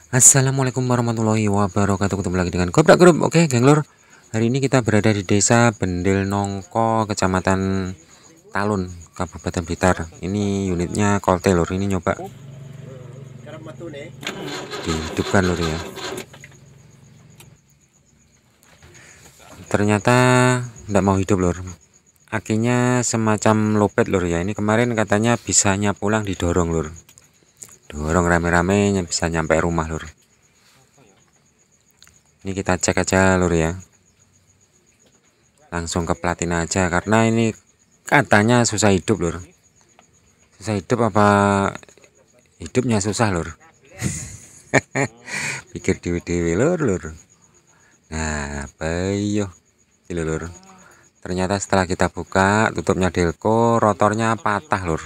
Assalamualaikum warahmatullahi wabarakatuh. Ketemu lagi dengan Kobra Group. Oke, geng lur. Hari ini kita berada di Desa Bendel Nongko, Kecamatan Talun, Kabupaten Blitar. Ini unitnya Kolte lur. Ini nyoba dihidupkan lur ya. Ternyata tidak mau hidup lur. Akinya semacam lopet lur ya. Ini kemarin katanya bisanya pulang didorong lur. Dorong rame-rame bisa nyampe rumah lur. Ini kita cek aja lur ya. Langsung ke platina aja karena ini katanya susah hidup lur. Susah hidup apa hidupnya susah lur. Pikir dewi-dewi lur. Nah bayo lur. Ternyata setelah kita buka tutupnya delco, rotornya patah lur.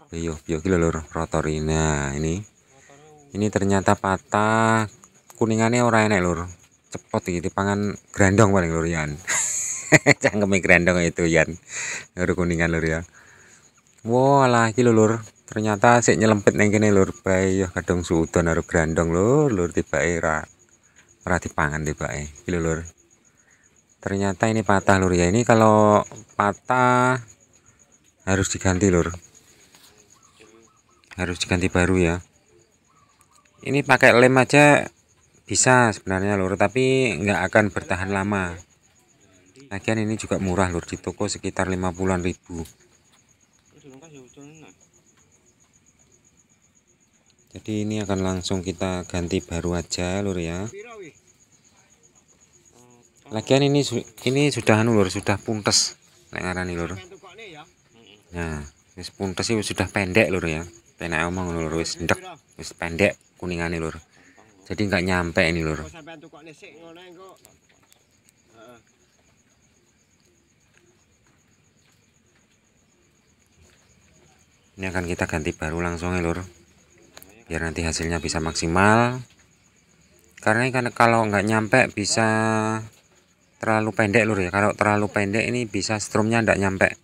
Bayo lur, rotor ini. Nah ini ternyata patah. Kuningannya orang enak lur. Cepot gitu pangan grandong paling lur yan. Cangkeme grandong itu yan. Lur kuningan lur ya. Walah iki lur. Ternyata sik nyelempit neng kene lur. Bayo kadung sudon karo grandong lur tibake ora dipangan tibake. Iki lur. Ternyata ini patah lur ya. Ini kalau patah harus diganti lur. Harus diganti baru ya. Ini pakai lem aja bisa sebenarnya lur, tapi nggak akan bertahan lama. Lagian ini juga murah lur, di toko sekitar 50-an ribu. Jadi ini akan langsung kita ganti baru aja lur ya. Lagian ini sudah anu lur, sudah puntes nek ngarani lur. Nah, wis puntes itu sudah pendek lur ya. Penak omong lur, wis ndek, wis pendek kuningane lur. Jadi nggak nyampe ini lur. Ini akan kita ganti baru langsung ya lur. Biar nanti hasilnya bisa maksimal. Karena kan kalau nggak nyampe bisa terlalu pendek lur ya. Kalau terlalu pendek ini bisa strumnya nggak nyampe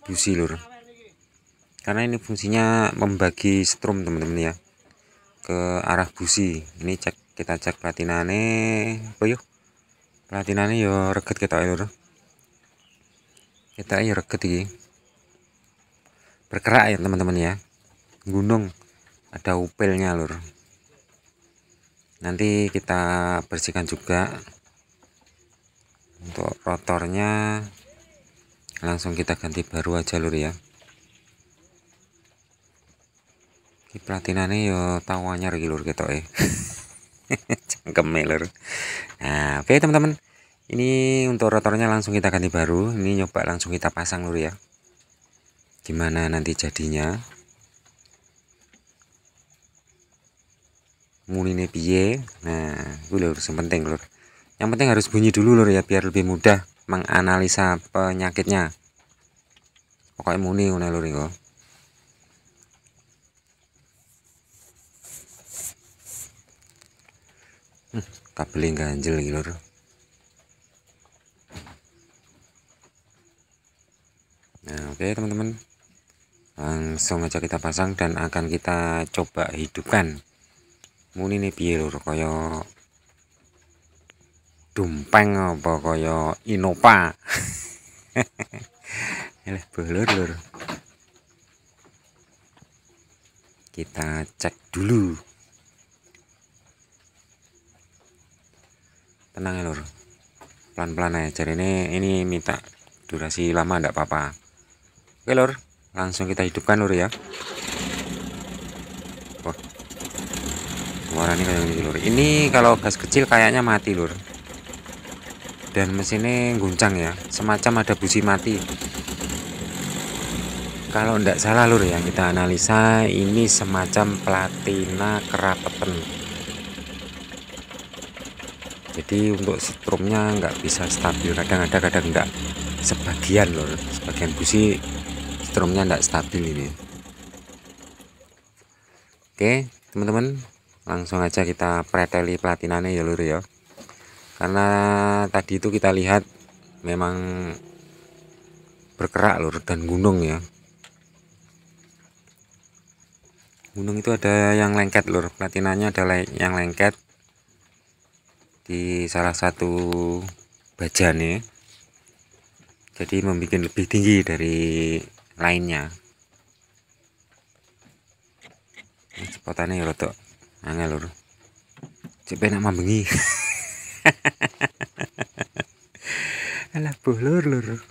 busi lur. Karena ini fungsinya membagi strum teman-teman ya ke arah busi. Ini kita cek platinane. Oh yuk, platinane yo reget kita lur. Kita yo reget iki. Berkerak ya teman-teman ya. Gunung ada upilnya lur. Nanti kita bersihkan juga. Untuk rotornya langsung kita ganti baru aja lur ya. Ki platinane yo tahu anyar iki lur ketoke. Cangkeme lur. Nah, oke teman-teman. Ini untuk rotornya langsung kita ganti baru. Ini nyoba langsung kita pasang lur ya. Gimana nanti jadinya? Munine piye? Nah, itu lur yang penting lur. Yang penting harus bunyi dulu lur ya biar lebih mudah menganalisa penyakitnya. Pokoknya muni ngono lur ya. Kabel ganjel iki lur. Nah, oke teman-teman. Langsung aja kita pasang dan akan kita coba hidupkan. Muni nih piye lur kaya dumpeng apa kaya Innova. Eleh bolor lur. Kita cek dulu. Tenang ya lur. Pelan-pelan aja. Jadi ini minta durasi lama enggak apa-apa. Oke lur, langsung kita hidupkan lur ya. Wah. Suara ini kayak gini lur. Ini kalau gas kecil kayaknya mati lur. Dan mesinnya guncang ya, semacam ada busi mati. Kalau enggak salah lur ya, kita analisa ini semacam platina kerapetan. Jadi untuk strumnya nggak bisa stabil, kadang ada kadang enggak. Sebagian lur, sebagian busi strumnya enggak stabil ini. Oke teman-teman, langsung aja kita preteli platinanya ya lur ya. Karena tadi itu kita lihat memang bergerak lur dan gunung ya. gunung itu ada yang lengket lur, platinanya ada yang lengket di salah satu bajane, jadi membuat lebih tinggi dari lainnya. Ini cepotannya ya rotok angel lur, cek penak mambengi. Alah lur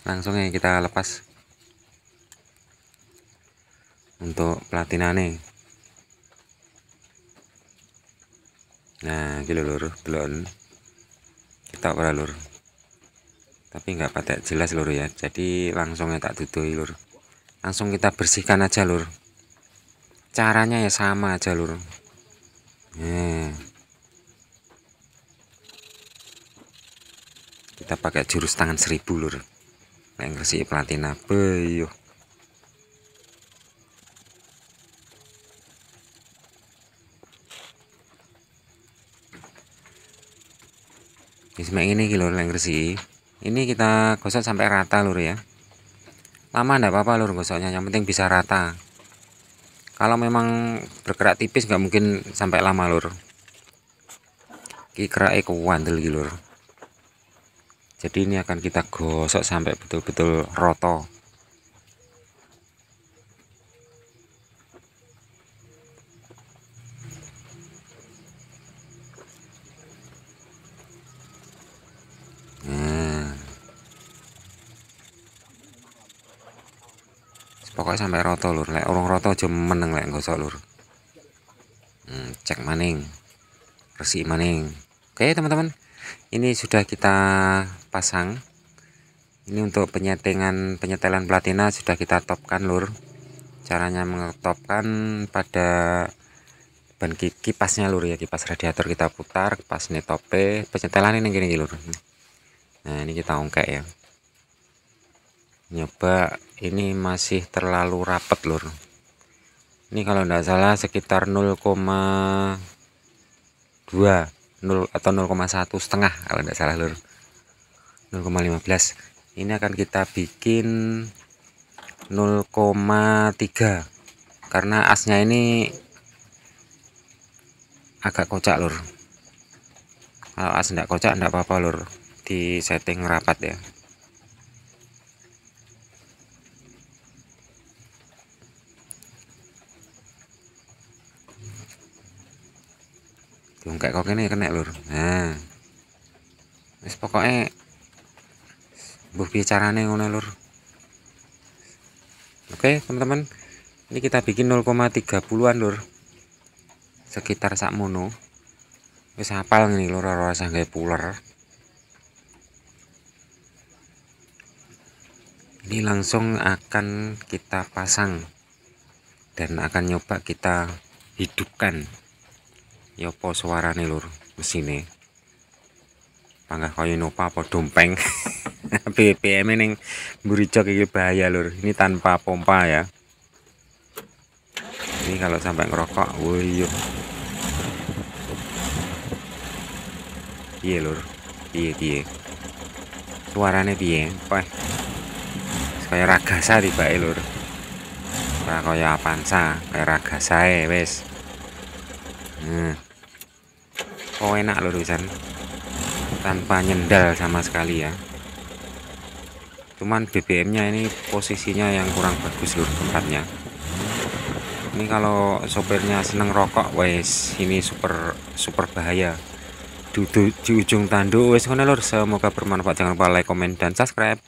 langsung ya kita lepas untuk platina nih. Nah gitu lur, belum kita ora lur, tapi nggak pada jelas lur ya, jadi langsung ya tak tutui lur, langsung kita bersihkan aja lur, caranya ya sama aja lur. Kita pakai jurus tangan 1000 lur, yang bersih platina beuh. Ini lur yang bersih ini kita gosok sampai rata lur ya, lama enggak apa-apa lur gosoknya, yang penting bisa rata. Kalau memang bergerak tipis nggak mungkin sampai lama lur, kira kuandel gitu lur. Jadi ini akan kita gosok sampai betul-betul roto. Pokoknya sampai roto lur, lek orang roto aja meneng lek gosok lur. Cek maning, resik maning. Oke teman-teman, ini sudah kita pasang. Ini untuk penyetelan platina sudah kita topkan lur. Caranya mengetopkan pada ban kipasnya lur ya, kipas radiator kita putar, pas ini tope, penyetelan ini gini lur. Nah ini kita ongkek ya, nyoba ini masih terlalu rapet lur. Ini kalau enggak salah sekitar 0,2 atau 0,1 setengah kalau enggak salah lur, 0,15. Ini akan kita bikin 0,3 karena asnya ini agak kocak lur. Kalau as enggak kocak enggak apa-apa lur, di setting rapat ya. Kayak kok ini kena lur. Nah wis pokoknya buh bicarane ngono lur. Oke teman-teman, ini kita bikin 0,30an lur, sekitar sakmono. Wis hafal nih lur, ora usah gawe puler. Ini langsung akan kita pasang dan akan nyoba kita hidupkan. Ya apa suarane lur mesine, panggah kaya nopa apa dompeng. BBM ning mburi jok iki bahaya lur, ini tanpa pompa ya. Ini kalau sampai ngerokok woyo piye lur, piye suarane piye kok kaya ragasa tibake lur, ora kaya Avanza, kaya ragasae wis. Oh enak lur wisan, tanpa nyendal sama sekali ya. Cuman BBM nya ini posisinya yang kurang bagus lur tempatnya. Ini kalau sopirnya seneng rokok wes ini super bahaya. Di ujung tanduk wes ngono lur. Semoga bermanfaat, jangan lupa like, komen dan subscribe.